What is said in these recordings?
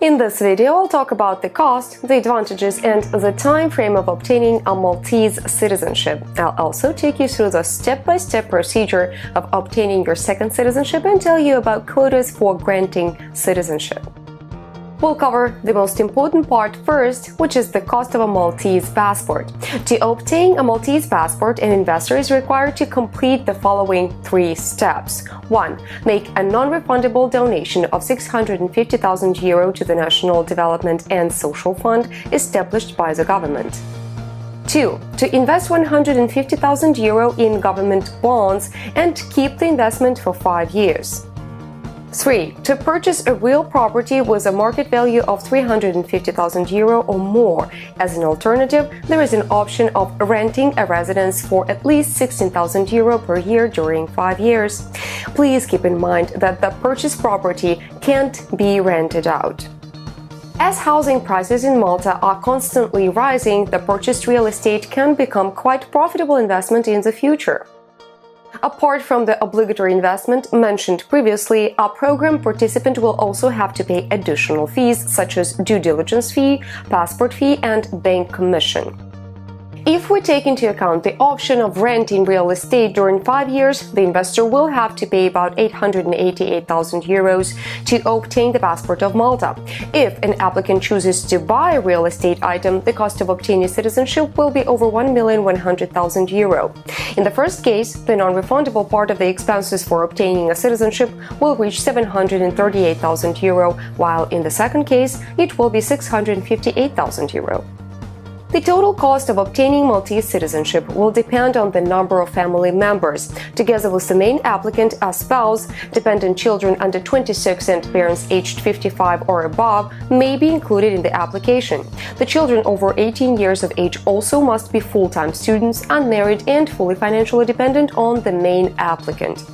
In this video, I'll talk about the cost, the advantages, and the time frame of obtaining a Maltese citizenship. I'll also take you through the step-by-step procedure of obtaining your second citizenship and tell you about quotas for granting citizenship. We'll cover the most important part first, which is the cost of a Maltese passport. To obtain a Maltese passport, an investor is required to complete the following 3 steps. 1. Make a non-refundable donation of €650,000 to the National Development and Social Fund established by the government. 2. To invest €150,000 in government bonds and keep the investment for 5 years. 3. To purchase a real property with a market value of €350,000 or more. As an alternative, there is an option of renting a residence for at least €16,000 per year during 5 years. Please keep in mind that the purchased property can't be rented out. As housing prices in Malta are constantly rising, the purchased real estate can become quite a profitable investment in the future. Apart from the obligatory investment mentioned previously, a program participant will also have to pay additional fees such as due diligence fee, passport fee, and bank commission. If we take into account the option of renting real estate during 5 years, the investor will have to pay about €888,000 to obtain the passport of Malta. If an applicant chooses to buy a real estate item, the cost of obtaining citizenship will be over €1,100,000. In the first case, the non-refundable part of the expenses for obtaining a citizenship will reach €738,000, while in the second case, it will be €658,000. The total cost of obtaining Maltese citizenship will depend on the number of family members. Together with the main applicant, a spouse, dependent children under 26 and parents aged 55 or above may be included in the application. The children over 18 years of age also must be full-time students, unmarried, and fully financially dependent on the main applicant.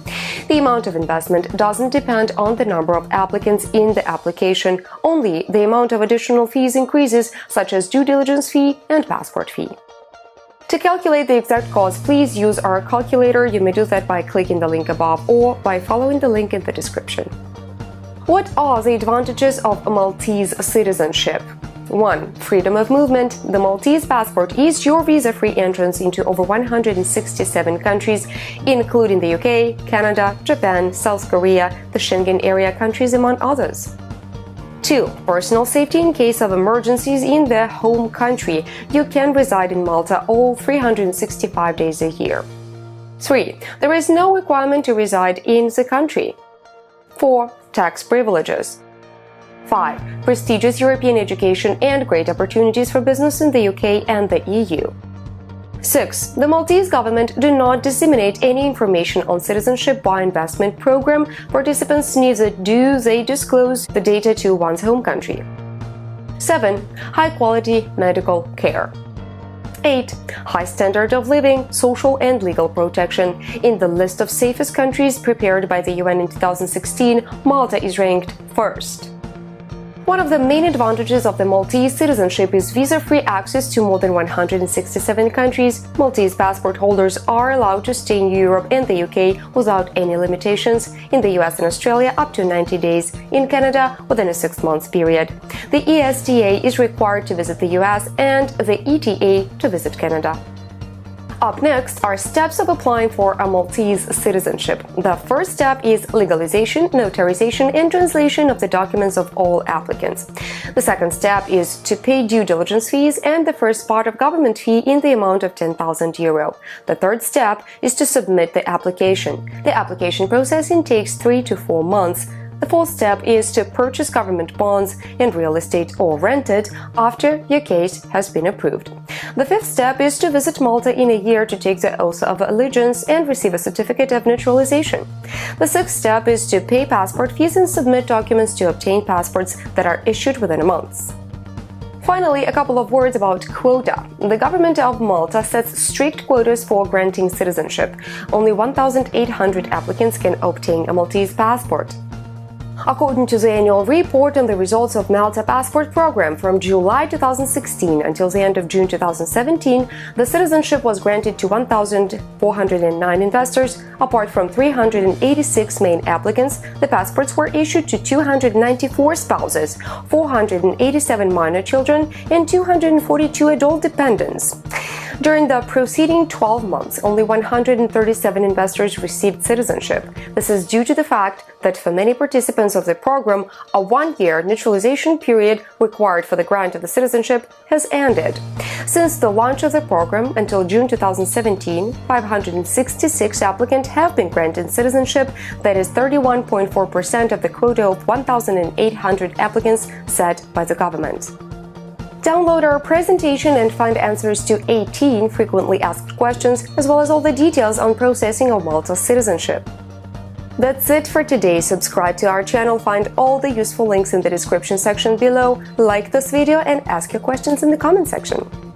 The amount of investment doesn't depend on the number of applicants in the application, only the amount of additional fees increases, such as due diligence fee and passport fee. To calculate the exact cost, please use our calculator. You may do that by clicking the link above or by following the link in the description. What are the advantages of Maltese citizenship? 1. Freedom of movement. The Maltese passport is your visa-free entrance into over 167 countries, including the UK, Canada, Japan, South Korea, the Schengen area countries, among others. 2. Personal safety. In case of emergencies in the home country, you can reside in Malta all 365 days a year. 3. There is no requirement to reside in the country. 4. Tax privileges. 5. Prestigious European education and great opportunities for business in the UK and the EU. 6. The Maltese government do not disseminate any information on citizenship by investment program participants, neither do they disclose the data to one's home country. 7. High-quality medical care. 8. High standard of living, social and legal protection. In the list of safest countries prepared by the UN in 2016, Malta is ranked first. One of the main advantages of the Maltese citizenship is visa-free access to more than 167 countries. Maltese passport holders are allowed to stay in Europe and the UK without any limitations, in the US and Australia up to 90 days, in Canada within a 6-month period. The ESTA is required to visit the US and the ETA to visit Canada. Up next are steps of applying for a Maltese citizenship. The first step is legalization, notarization, and translation of the documents of all applicants. The second step is to pay due diligence fees and the first part of government fee in the amount of €10,000. The third step is to submit the application. The application processing takes 3 to 4 months. The fourth step is to purchase government bonds and real estate or rent it after your case has been approved. The fifth step is to visit Malta in a year to take the oath of allegiance and receive a certificate of naturalization. The sixth step is to pay passport fees and submit documents to obtain passports that are issued within a month. Finally, a couple of words about quota. The Government of Malta sets strict quotas for granting citizenship. Only 1,800 applicants can obtain a Maltese passport. According to the annual report on the results of Malta passport program from July 2016 until the end of June 2017, the citizenship was granted to 1,409 investors. Apart from 386 main applicants, the passports were issued to 294 spouses, 487 minor children, and 242 adult dependents. During the preceding 12 months, only 137 investors received citizenship. This is due to the fact that for many participants of the program, a one-year naturalization period required for the grant of the citizenship has ended. Since the launch of the program until June 2017, 566 applicants have been granted citizenship, that is 31.4% of the quota of 1,800 applicants set by the government. Download our presentation and find answers to 18 frequently asked questions, as well as all the details on processing of Malta's citizenship. That's it for today. Subscribe to our channel, find all the useful links in the description section below, like this video, and ask your questions in the comment section.